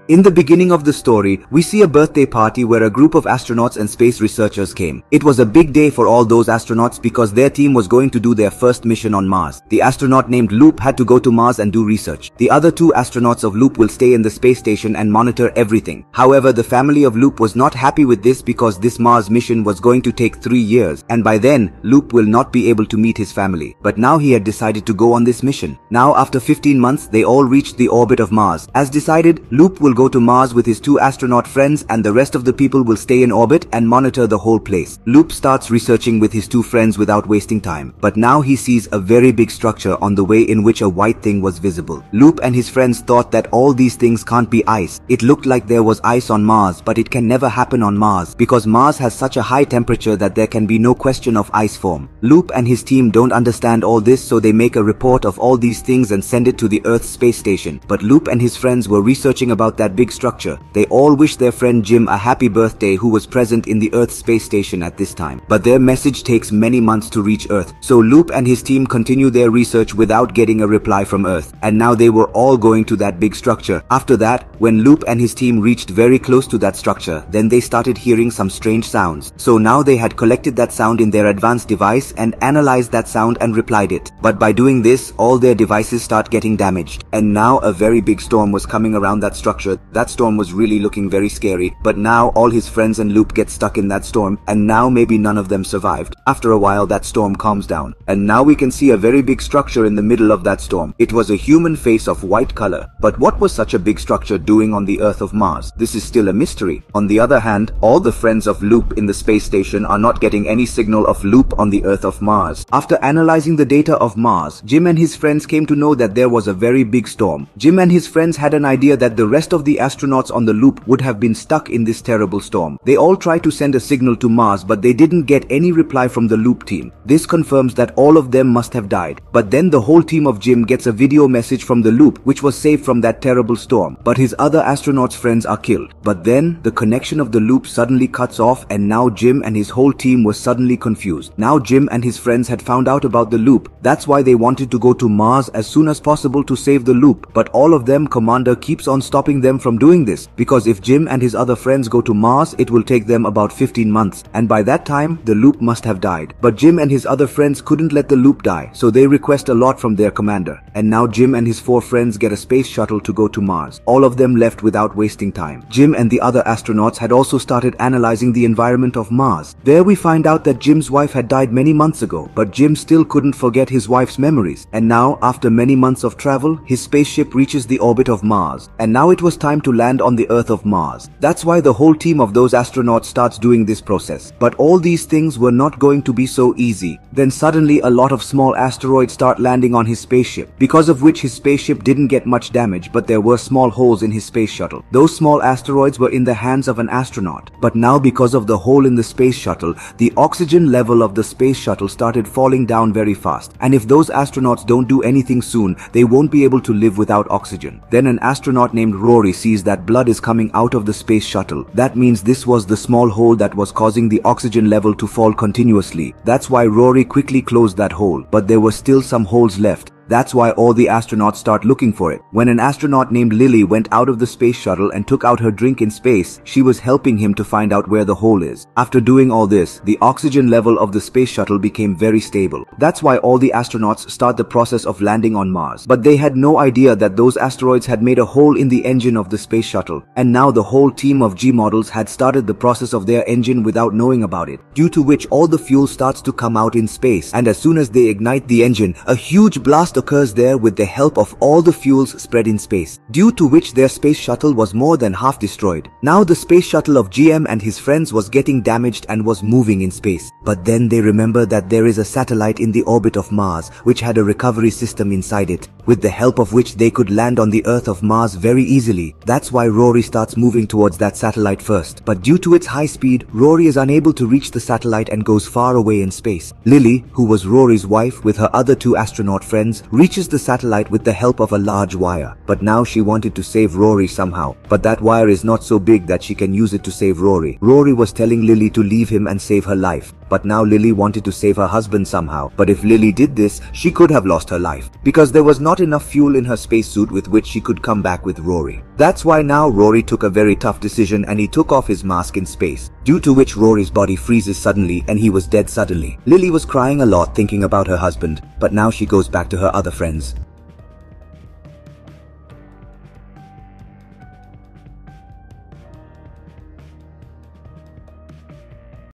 In the beginning of the story, we see a birthday party where a group of astronauts and space researchers came. It was a big day for all those astronauts because their team was going to do their first mission on Mars. The astronaut named Loop had to go to Mars and do research. The other two astronauts of Loop will stay in the space station and monitor everything. However, the family of Loop was not happy with this because this Mars mission was going to take 3 years, and by then, Loop will not be able to meet his family. But now he had decided to go on this mission. Now, after 15 months, they all reached the orbit of Mars. As decided, Loop will go to Mars with his 2 astronaut friends, and the rest of the people will stay in orbit and monitor the whole place. Loop starts researching with his 2 friends without wasting time. But now he sees a very big structure on the way in which a white thing was visible. Loop and his friends thought that all these things can't be ice. It looked like there was ice on Mars, but it can never happen on Mars because Mars has such a high temperature that there can be no question of ice form. Loop and his team don't understand all this, so they make a report of all these things and send it to the Earth's space station. But Loop and his friends were researching about that big structure. They all wish their friend Jim a happy birthday, who was present in the Earth's space station at this time. But their message takes many months to reach Earth. So Loop and his team continue their research without getting a reply from Earth. And now they were all going to that big structure. After that, when Loop and his team reached very close to that structure, then they started hearing some strange sounds. So now they had collected that sound in their advanced device and analyzed that sound and replied it. But by doing this, all their devices start getting damaged. And now a very big storm was coming around that structure. That storm was really looking very scary. But now all his friends and Loop get stuck in that storm, and now maybe none of them survived. After a while, that storm calms down. And now we can see a very big structure in the middle of that storm. It was a human face of white color. But what was such a big structure doing on the Earth of Mars? This is still a mystery. On the other hand, all the friends of Loop in the space station are not getting any signal of Loop on the Earth of Mars. After analyzing the data of Mars, Jim and his friends came to know that there was a very big storm. Jim and his friends had an idea that the rest of the astronauts on the Loop would have been stuck in this terrible storm. They all tried to send a signal to Mars, but they didn't get any reply from the Loop team. This confirms that all of them must have died. But then the whole team of Jim gets a video message from the Loop, which was saved from that terrible storm. But his other astronauts' friends are killed. But then the connection of the Loop suddenly cuts off, and now Jim and his whole team was suddenly confused. Now Jim and his friends had found out about the Loop. That's why they wanted to go to Mars as soon as possible to save the Loop. But all of them, Commander keeps on stopping them from doing this, because if Jim and his other friends go to Mars, it will take them about 15 months, and by that time the Loop must have died. But Jim and his other friends couldn't let the Loop die, so they request a lot from their commander. And now Jim and his 4 friends get a space shuttle to go to Mars. All of them left without wasting time. Jim and the other astronauts had also started analyzing the environment of Mars. There we find out that Jim's wife had died many months ago, but Jim still couldn't forget his wife's memories. And now, after many months of travel, his spaceship reaches the orbit of Mars. And now it was time to land on the Earth of Mars. That's why the whole team of those astronauts starts doing this process. But all these things were not going to be so easy. Then suddenly a lot of small asteroids start landing on his spaceship, because of which his spaceship didn't get much damage, but there were small holes in his space shuttle. Those small asteroids were in the hands of an astronaut. But now, because of the hole in the space shuttle, the oxygen level of the space shuttle started falling down very fast. And if those astronauts don't do anything soon, they won't be able to live without oxygen. Then an astronaut named Rory sees that blood is coming out of the space shuttle. That means this was the small hole that was causing the oxygen level to fall continuously. That's why Rory quickly closed that hole. But there were still some holes left. That's why all the astronauts start looking for it. When an astronaut named Lily went out of the space shuttle and took out her drink in space, she was helping him to find out where the hole is. After doing all this, the oxygen level of the space shuttle became very stable. That's why all the astronauts start the process of landing on Mars. But they had no idea that those asteroids had made a hole in the engine of the space shuttle. And now the whole team of G models had started the process of their engine without knowing about it, due to which all the fuel starts to come out in space. And as soon as they ignite the engine, a huge blast occurs there with the help of all the fuels spread in space, due to which their space shuttle was more than half destroyed. Now the space shuttle of GM and his friends was getting damaged and was moving in space. But then they remember that there is a satellite in the orbit of Mars which had a recovery system inside it, with the help of which they could land on the Earth of Mars very easily. That's why Rory starts moving towards that satellite first. But due to its high speed, Rory is unable to reach the satellite and goes far away in space. Lily, who was Rory's wife with her other 2 astronaut friends, reaches the satellite with the help of a large wire. But now she wanted to save Rory somehow. But that wire is not so big that she can use it to save Rory. Rory was telling Lily to leave him and save her life. But now Lily wanted to save her husband somehow. But if Lily did this, she could have lost her life, because there was not enough fuel in her spacesuit with which she could come back with Rory. That's why now Rory took a very tough decision and he took off his mask in space, due to which Rory's body freezes suddenly and he was dead suddenly. Lily was crying a lot thinking about her husband, but now she goes back to her other friends.